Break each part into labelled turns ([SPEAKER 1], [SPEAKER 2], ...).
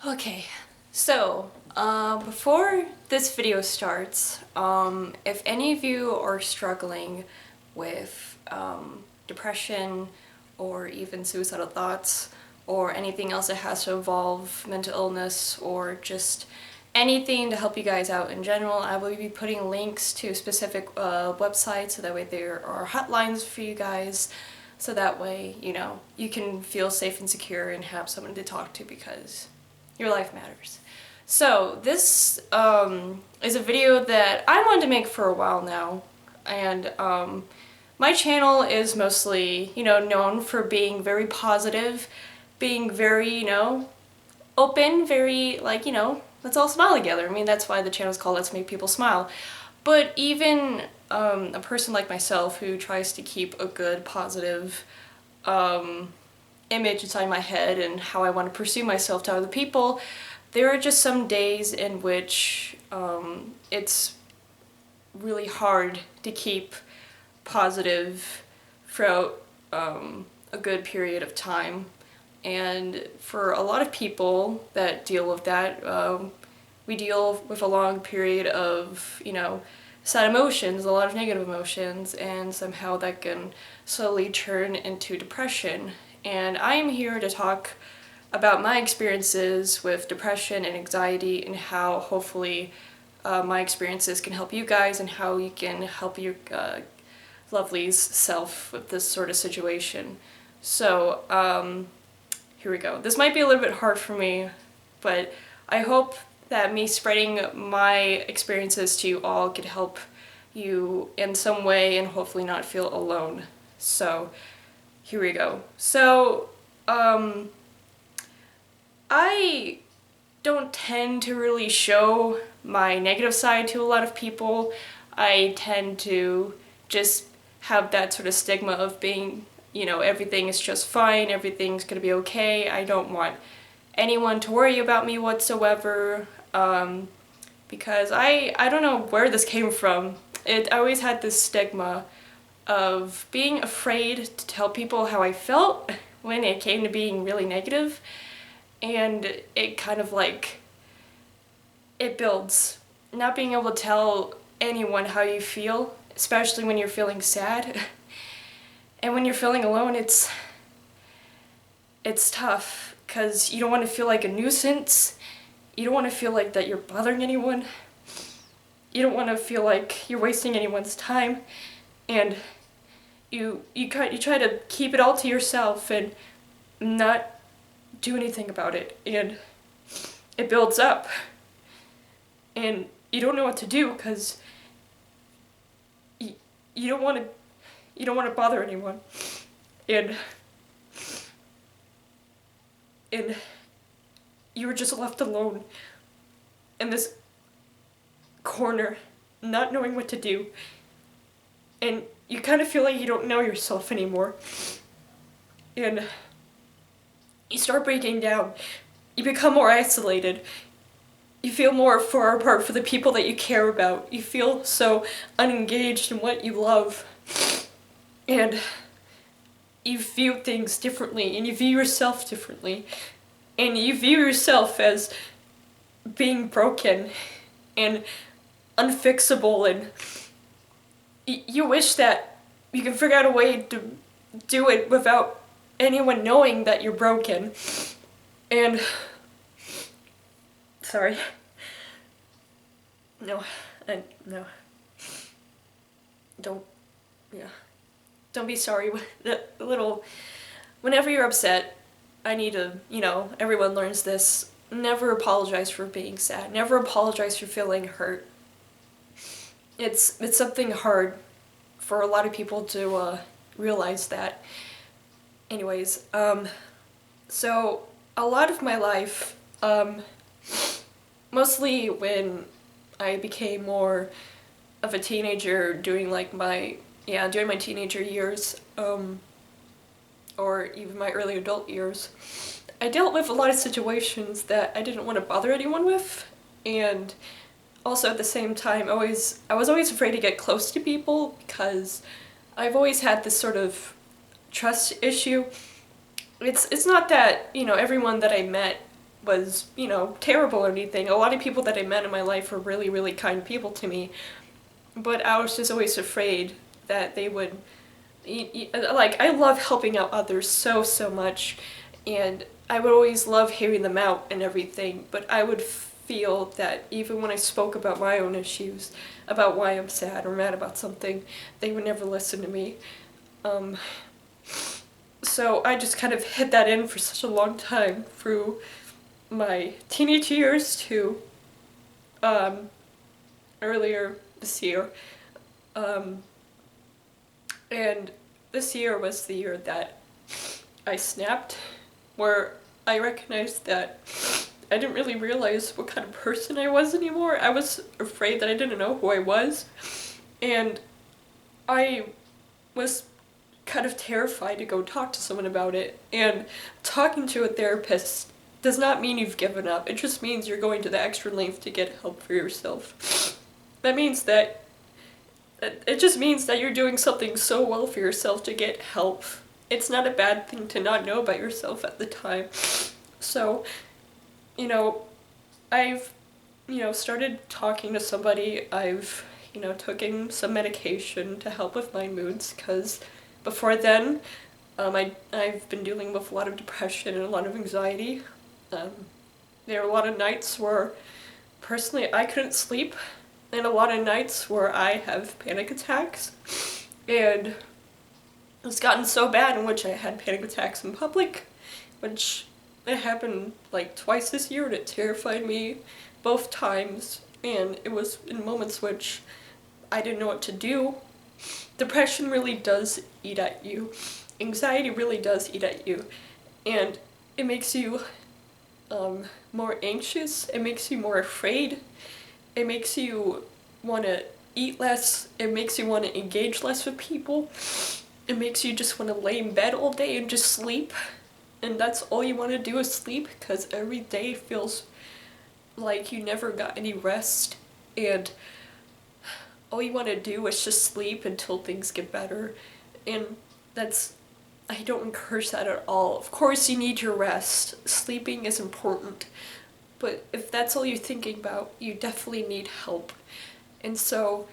[SPEAKER 1] Okay, so before this video starts, if any of you are struggling with depression or even suicidal thoughts or anything else that has to involve mental illness or just anything to help you guys out in general, I will be putting links to specific websites so that way there are hotlines for you guys, so that way, you can feel safe and secure and have someone to talk to because your life matters. So this is a video that I wanted to make for a while now, and my channel is mostly, known for being very positive, being very, open, very, let's all smile together. I mean, that's why the channel is called Let's Make People Smile. But even a person like myself who tries to keep a good, positive image inside my head and how I want to pursue myself to other people, there are just some days in which it's really hard to keep positive throughout a good period of time. And for a lot of people that deal with that, we deal with a long period of, sad emotions, a lot of negative emotions, and somehow that can slowly turn into depression. And I am here to talk about my experiences with depression and anxiety and how hopefully my experiences can help you guys and how you can help your lovelies self with this sort of situation. So here we go. This might be a little bit hard for me, but I hope that me spreading my experiences to you all could help you in some way and hopefully not feel alone. So here we go. So I don't tend to really show my negative side to a lot of people. I tend to just have that sort of stigma of being, everything is just fine, everything's gonna be okay. I don't want anyone to worry about me whatsoever, because I don't know where this came from. I always had this stigma of being afraid to tell people how I felt when it came to being really negative, and it kind of it builds. Not being able to tell anyone how you feel, especially when you're feeling sad, and when you're feeling alone, it's tough, because you don't want to feel like a nuisance, you don't want to feel like that you're bothering anyone, you don't want to feel like you're wasting anyone's time, and you try to keep it all to yourself and not do anything about it, and it builds up, and you don't know what to do because you don't want to bother anyone, and you're just left alone in this corner, not knowing what to do, and you kind of feel like you don't know yourself anymore, and you start breaking down. You become more isolated. You feel more far apart for the people that you care about. You feel so unengaged in what you love. And you view things differently, and you view yourself differently. And you view yourself as being broken and unfixable, and you wish that you could figure out a way to do it without anyone knowing that you're broken. And sorry. No. Don't be sorry. Whenever you're upset, I need to, everyone learns this. Never apologize for being sad. Never apologize for feeling hurt. It's something hard for a lot of people to realize that. Anyways, so a lot of my life, mostly when I became more of a teenager, during my teenager years, or even my early adult years, I dealt with a lot of situations that I didn't want to bother anyone with, and also at the same time, I was always afraid to get close to people because I've always had this sort of trust issue. It's not that, everyone that I met was, you know, terrible or anything. A lot of people that I met in my life were really, really kind people to me. But I was just always afraid that they would, like, I love helping out others so, so much. And I would always love hearing them out and everything. But I would feel that even when I spoke about my own issues, about why I'm sad or mad about something, they would never listen to me. So I just kind of hid that in for such a long time through my teenage years to earlier this year. And this year was the year that I snapped, where I recognized that I didn't really realize what kind of person I was anymore. I was afraid that I didn't know who I was, and I was kind of terrified to go talk to someone about it. And talking to a therapist does not mean you've given up. It just means you're going to the extra length to get help for yourself. That means that it just means that you're doing something so well for yourself to get help. It's not a bad thing to not know about yourself at the time. So, you know, I've, started talking to somebody. I've, taken some medication to help with my moods, because before then, I've been dealing with a lot of depression and a lot of anxiety. There are a lot of nights where, personally, I couldn't sleep, and a lot of nights where I have panic attacks. And it's gotten so bad in which I had panic attacks in public, which it happened like twice this year, and it terrified me both times. And it was in moments which I didn't know what to do. Depression really does eat at you. Anxiety really does eat at you. And it makes you more anxious. It makes you more afraid. It makes you want to eat less. It makes you want to engage less with people. It makes you just want to lay in bed all day and just sleep. And that's all you want to do is sleep, because every day feels like you never got any rest. And all you want to do is just sleep until things get better. And I don't encourage that at all. Of course you need your rest. Sleeping is important. But if that's all you're thinking about, you definitely need help. And so,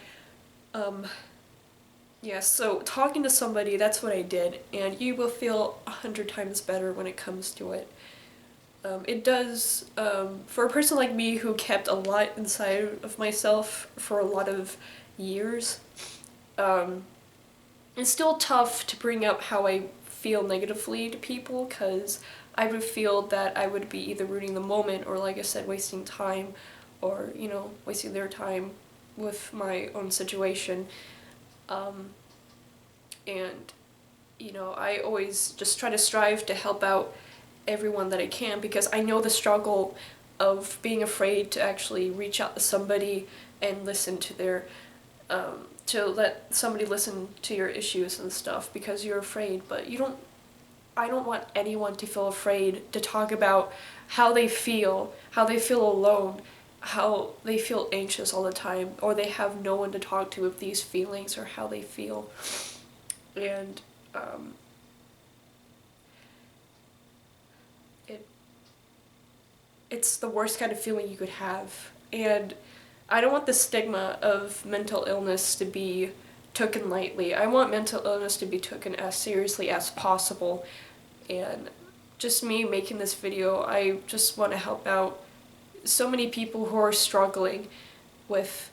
[SPEAKER 1] so talking to somebody, that's what I did. And you will feel 100 times better when it comes to it. It does, for a person like me who kept a lot inside of myself for a lot of years, it's still tough to bring up how I feel negatively to people, because I would feel that I would be either ruining the moment or, like I said, wasting time, or, wasting their time with my own situation. And, I always just try to strive to help out everyone that I can, because I know the struggle of being afraid to actually reach out to somebody and listen to their, to let somebody listen to your issues and stuff, because you're afraid. But I don't want anyone to feel afraid to talk about how they feel alone, how they feel anxious all the time, or they have no one to talk to with these feelings or how they feel. And it's the worst kind of feeling you could have. And I don't want the stigma of mental illness to be taken lightly. I want mental illness to be taken as seriously as possible. And just me making this video, I just want to help out so many people who are struggling with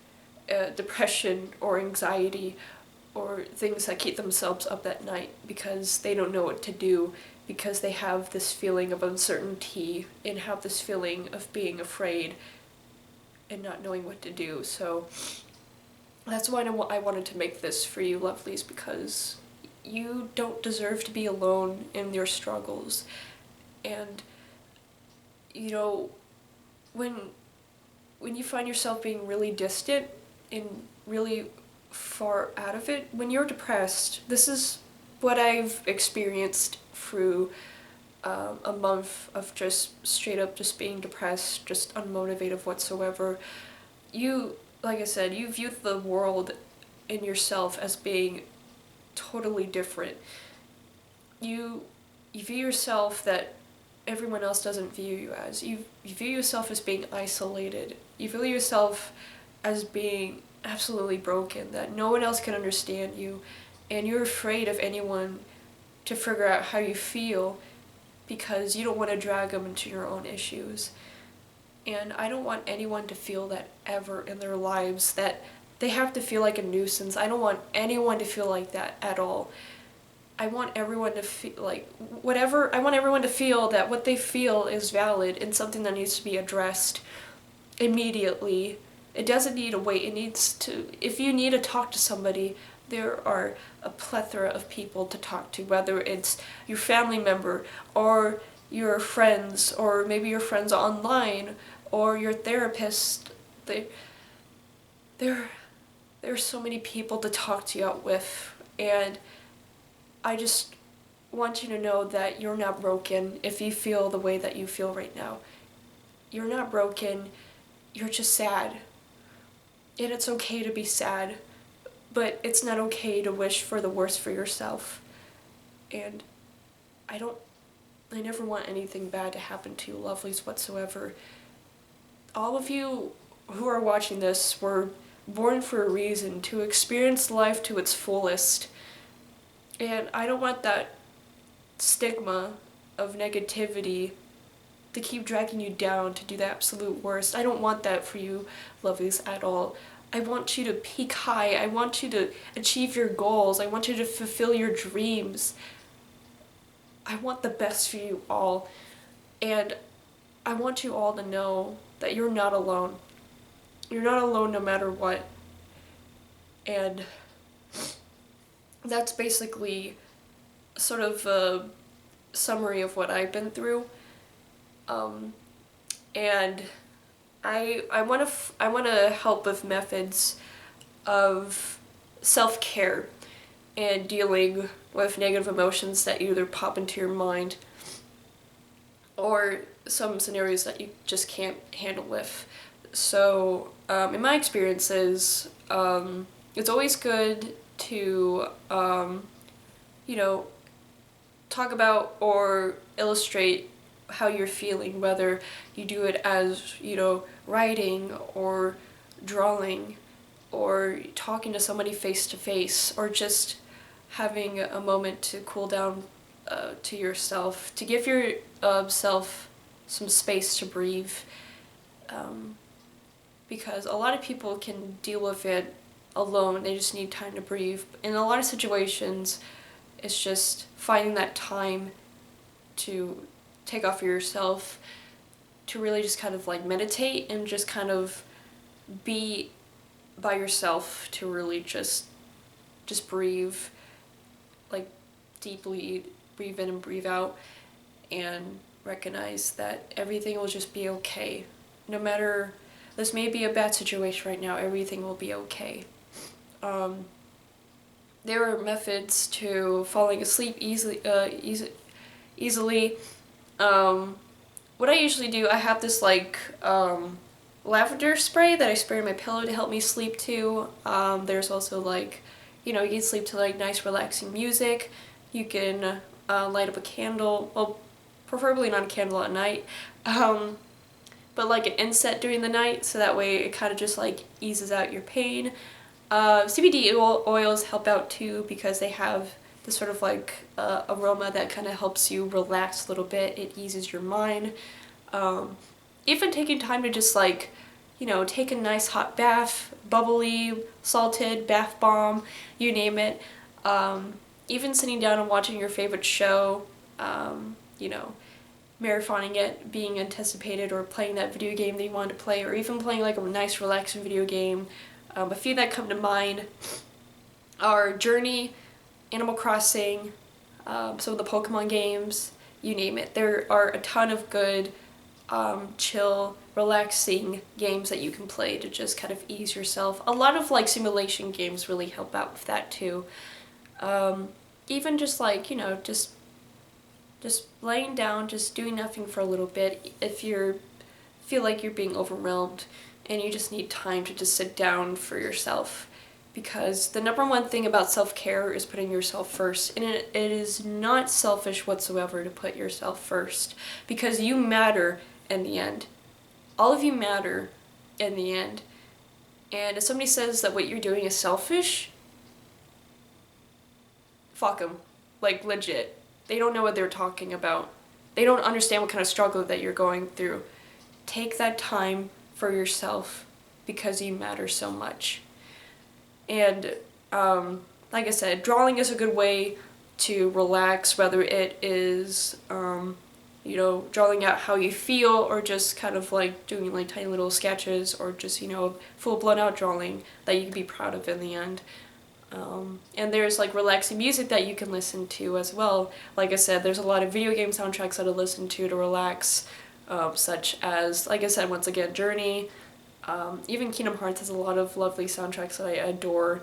[SPEAKER 1] depression or anxiety, or things that keep themselves up at night because they don't know what to do, because they have this feeling of uncertainty and have this feeling of being afraid and not knowing what to do. So that's why I wanted to make this for you lovelies, because you don't deserve to be alone in your struggles. And when you find yourself being really distant and really far out of it, when you're depressed, this is what I've experienced through a month of just straight up just being depressed, just unmotivated vwhatsoever. You, like I said, you view the world and yourself as being totally different. You view yourself that everyone else doesn't view you as. You view yourself as being isolated. You view yourself as being absolutely broken, that no one else can understand you, and you're afraid of anyone to figure out how you feel because you don't want to drag them into your own issues. And I don't want anyone to feel that ever in their lives, that they have to feel like a nuisance. I don't want anyone to feel like that at all. I want everyone to feel like whatever, I want everyone to feel that what they feel is valid and something that needs to be addressed immediately. It doesn't need to wait. It needs to, if you need to talk to somebody, there are a plethora of people to talk to, whether it's your family member or your friends, or maybe your friends online, or your therapist. There are so many people to talk to you with, and I just want you to know that you're not broken if you feel the way that you feel right now. You're not broken, you're just sad. And it's okay to be sad, but it's not okay to wish for the worst for yourself. And I never want anything bad to happen to you, lovelies, whatsoever. All of you who are watching this were born for a reason, to experience life to its fullest. And I don't want that stigma of negativity to keep dragging you down to do the absolute worst. I don't want that for you, lovelies, at all. I want you to peak high. I want you to achieve your goals. I want you to fulfill your dreams. I want the best for you all. And I want you all to know that you're not alone. You're not alone no matter what. And that's basically sort of a summary of what I've been through. And I want to help with methods of self-care and dealing with negative emotions that either pop into your mind or some scenarios that you just can't handle with. So, in my experiences, it's always good to, talk about or illustrate how you're feeling, whether you do it as, writing or drawing or talking to somebody face to face, or just having a moment to cool down to yourself, to give your self some space to breathe, because a lot of people can deal with it alone. They just need time to breathe. In a lot of situations, it's just finding that time to take off for yourself, to really just kind of like meditate and just kind of be by yourself, to really just breathe, like deeply breathe in and breathe out, and recognize that everything will just be okay. No matter, this may be a bad situation right now, everything will be okay. There are methods to falling asleep easily. What I usually do, I have this lavender spray that I spray on my pillow to help me sleep too. There's also you can sleep to nice relaxing music. You can light up a candle, well, preferably not a candle at night, but an inset during the night, so that way it kind of just eases out your pain. CBD oils help out too, because they have this sort of aroma that kind of helps you relax a little bit. It eases your mind. Even taking time to just take a nice hot bath, bubbly, salted, bath bomb, you name it. Even sitting down and watching your favorite show, marathoning it, being anticipated, or playing that video game that you wanted to play, or even playing a nice relaxing video game. A few that come to mind are Journey, Animal Crossing, some of the Pokemon games, you name it. There are a ton of good, chill, relaxing games that you can play to just kind of ease yourself. A lot of simulation games really help out with that too. Even just just laying down, just doing nothing for a little bit. If you feel like you're being overwhelmed and you just need time to just sit down for yourself, because the number one thing about self-care is putting yourself first, and it is not selfish whatsoever to put yourself first, because you matter in the end. All of you matter in the end. And if somebody says that what you're doing is selfish, fuck them. Like, legit. They don't know what they're talking about. They don't understand what kind of struggle that you're going through. Take that time for yourself because you matter so much. And like I said, drawing is a good way to relax, whether it is, drawing out how you feel, or just kind of like doing like tiny little sketches, or just, full blown out drawing that you can be proud of in the end. And there's like relaxing music that you can listen to as well. Like I said, there's a lot of video game soundtracks that I listen to relax, such as, like I said, once again, Journey. Even Kingdom Hearts has a lot of lovely soundtracks that I adore.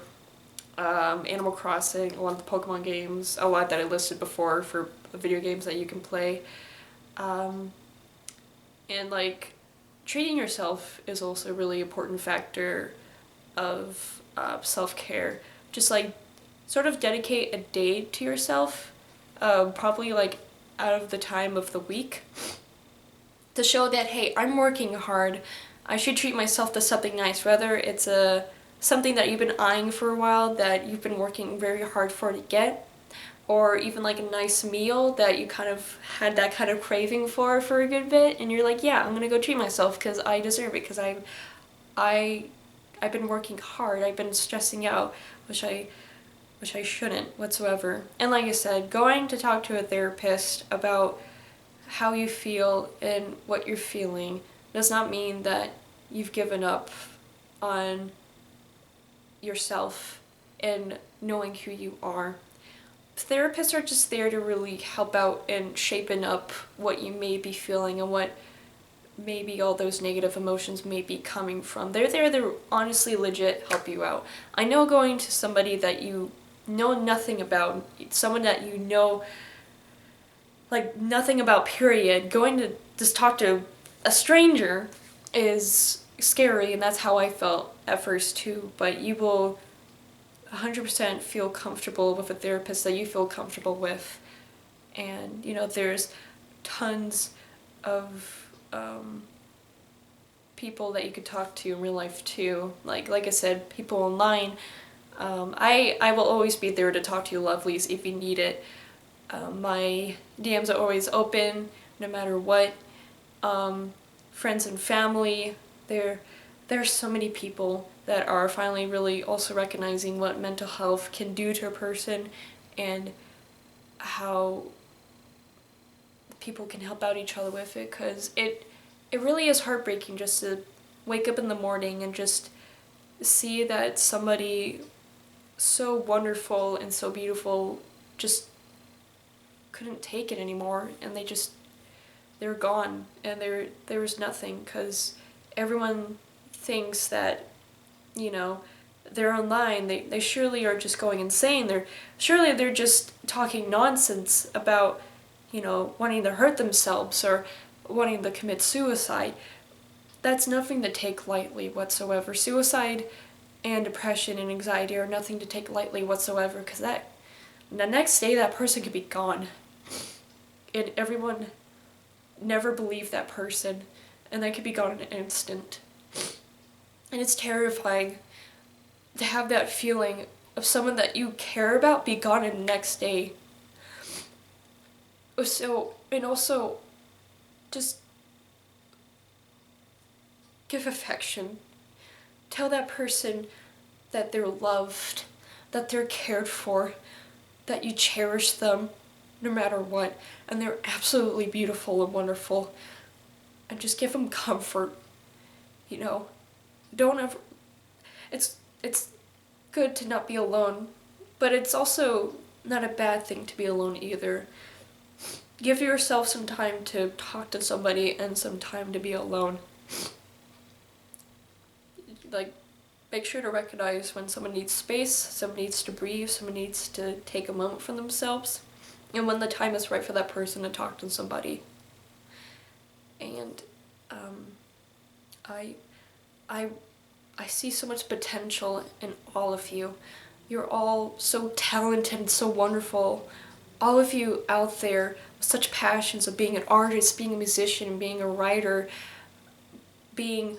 [SPEAKER 1] Animal Crossing, a lot of the Pokemon games, a lot that I listed before for video games that you can play. And like, treating yourself is also a really important factor of self-care. Just like, sort of dedicate a day to yourself, probably like out of the time of the week, to show that, hey, I'm working hard, I should treat myself to something nice, whether it's something that you've been eyeing for a while, that you've been working very hard for to get, or even like a nice meal that you kind of had that kind of craving for a good bit, and you're like, yeah, I'm gonna go treat myself because I deserve it, because I've been working hard, I've been stressing out, which I shouldn't whatsoever. And like I said, going to talk to a therapist about how you feel and what you're feeling does not mean that you've given up on yourself and knowing who you are. Therapists are just there to really help out and shapen up what you may be feeling and what maybe all those negative emotions may be coming from. They're there to honestly legit help you out. I know going to somebody that you know nothing about, someone that you know like nothing about, period, going to just talk to a stranger is scary, and that's how I felt at first too, but you will 100% feel comfortable with a therapist that you feel comfortable with. And there's tons of people that you could talk to in real life too, like I said, people online. I will always be there to talk to you lovelies if you need it. My DMs are always open no matter what. Friends and family, there's so many people that are finally really also recognizing what mental health can do to a person, and how people can help out each other with it, because it really is heartbreaking just to wake up in the morning and just see that somebody so wonderful and so beautiful just couldn't take it anymore, and they're gone, and there was nothing, because everyone thinks that they're online, they surely are just going insane, they're just talking nonsense about wanting to hurt themselves or wanting to commit suicide. That's nothing to take lightly whatsoever. Suicide and depression and anxiety are nothing to take lightly whatsoever, because the next day that person could be gone, and everyone never believed that person, and they could be gone in an instant. And it's terrifying to have that feeling of someone that you care about be gone in the next day. So, and also, just give affection. Tell that person that they're loved, that they're cared for, that you cherish them no matter what, and they're absolutely beautiful and wonderful. And just give them comfort. Don't ever. It's good to not be alone, but it's also not a bad thing to be alone either. Give yourself some time to talk to somebody and some time to be alone. Like, make sure to recognize when someone needs space, someone needs to breathe, someone needs to take a moment for themselves, and when the time is right for that person to talk to somebody. And I see so much potential in all of you. You're all so talented and so wonderful. All of you out there with such passions of being an artist, being a musician, being a writer, being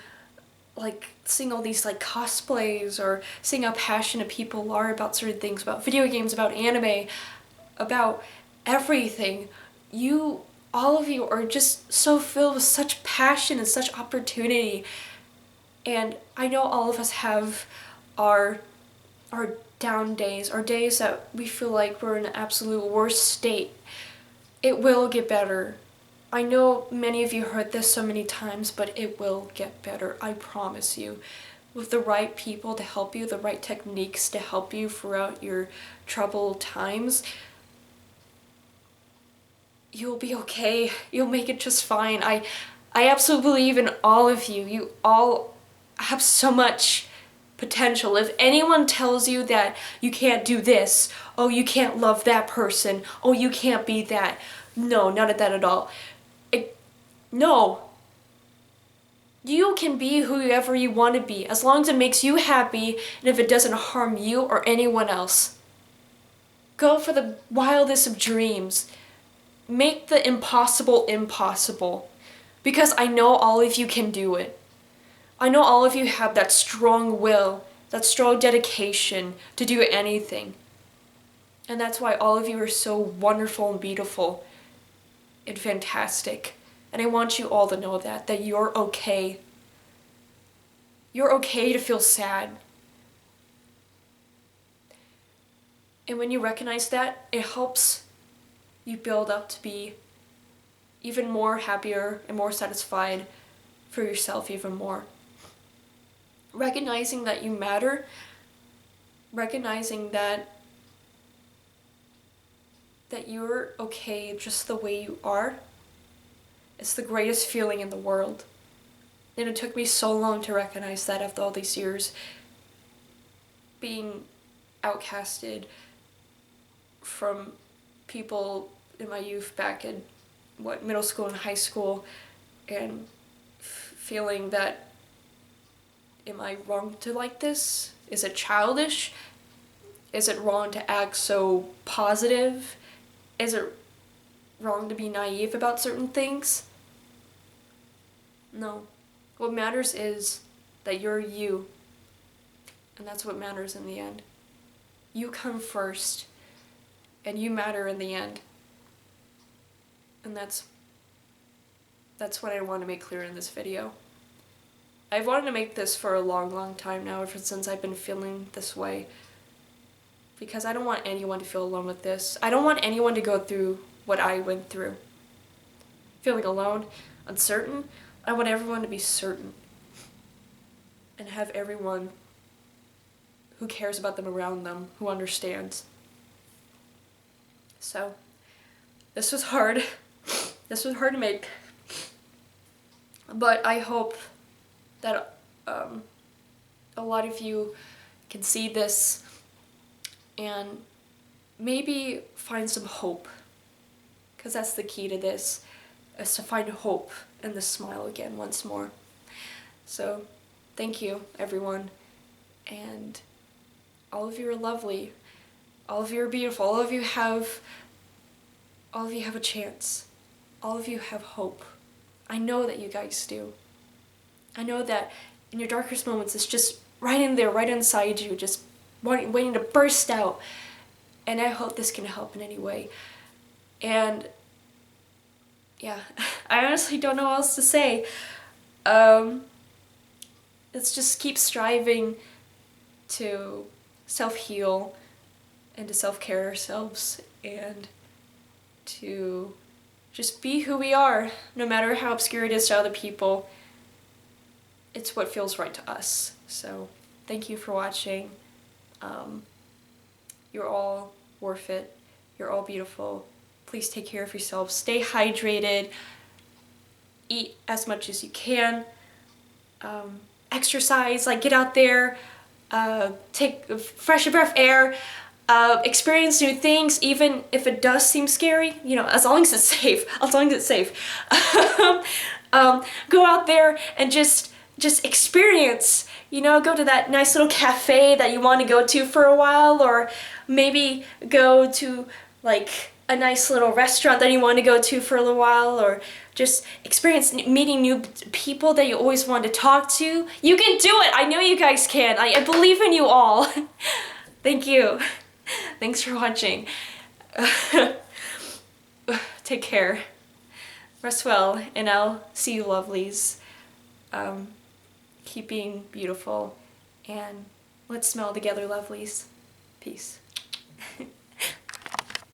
[SPEAKER 1] like seeing all these like cosplays, or seeing how passionate people are about certain things, about video games, about anime, about everything. All of you are just so filled with such passion and such opportunity. And I know all of us have our down days, our days that we feel like we're in an absolute worst state. It will get better. I know many of you heard this so many times, but it will get better, I promise you. With the right people to help you, the right techniques to help you throughout your troubled times, you'll be okay. You'll make it just fine. I absolutely believe in all of you. You all have so much potential. If anyone tells you that you can't do this, oh, you can't love that person, oh, you can't be that, no, none of that at all. No. You can be whoever you want to be, as long as it makes you happy and if it doesn't harm you or anyone else. Go for the wildest of dreams. Make the impossible impossible. Because I know all of you can do it. I know all of you have that strong will, that strong dedication to do anything. And that's why all of you are so wonderful and beautiful and fantastic. And I want you all to know that you're okay. You're okay to feel sad. And when you recognize that, it helps you build up to be even more happier and more satisfied for yourself even more. Recognizing that you matter, recognizing that you're okay just the way you are, it's the greatest feeling in the world. And it took me so long to recognize that after all these years being outcasted from people in my youth back in middle school and high school, and feeling that, am I wrong to like this? Is it childish? Is it wrong to act so positive? Is it wrong to be naive about certain things? No. What matters is that you're you. And that's what matters in the end. You come first. And you matter in the end. And that's what I want to make clear in this video. I've wanted to make this for a long, long time now, ever since I've been feeling this way. Because I don't want anyone to feel alone with this. I don't want anyone to go through what I went through. Feeling alone, uncertain. I want everyone to be certain. And have everyone who cares about them around them, who understands. So, this was hard. This was hard to make. But I hope that a lot of you can see this and maybe find some hope. Because that's the key to this, is to find hope and the smile again once more. So, thank you, everyone. And all of you are lovely. All of you are beautiful. All of you have a chance. All of you have hope. I know that you guys do. I know that in your darkest moments, it's just right in there, right inside you, just waiting to burst out. And I hope this can help in any way. And yeah, I honestly don't know what else to say. Let's just keep striving to self-heal and to self-care ourselves and to just be who we are, no matter how obscure it is to other people. It's what feels right to us. So thank you for watching. You're all worth it. You're all beautiful. Please take care of yourselves. Stay hydrated. Eat as much as you can. Exercise, like get out there, take fresh breath air, experience new things, even if it does seem scary, you know, as long as it's safe, Go out there and just just experience, go to that nice little cafe that you want to go to for a while, or maybe go to like a nice little restaurant that you want to go to for a little while, or just experience meeting new people that you always wanted to talk to. You can do it! I know you guys can. I believe in you all. Thank you. Thanks for watching. Take care. Rest well, and I'll see you lovelies. Keep being beautiful, and let's smile together, lovelies. Peace.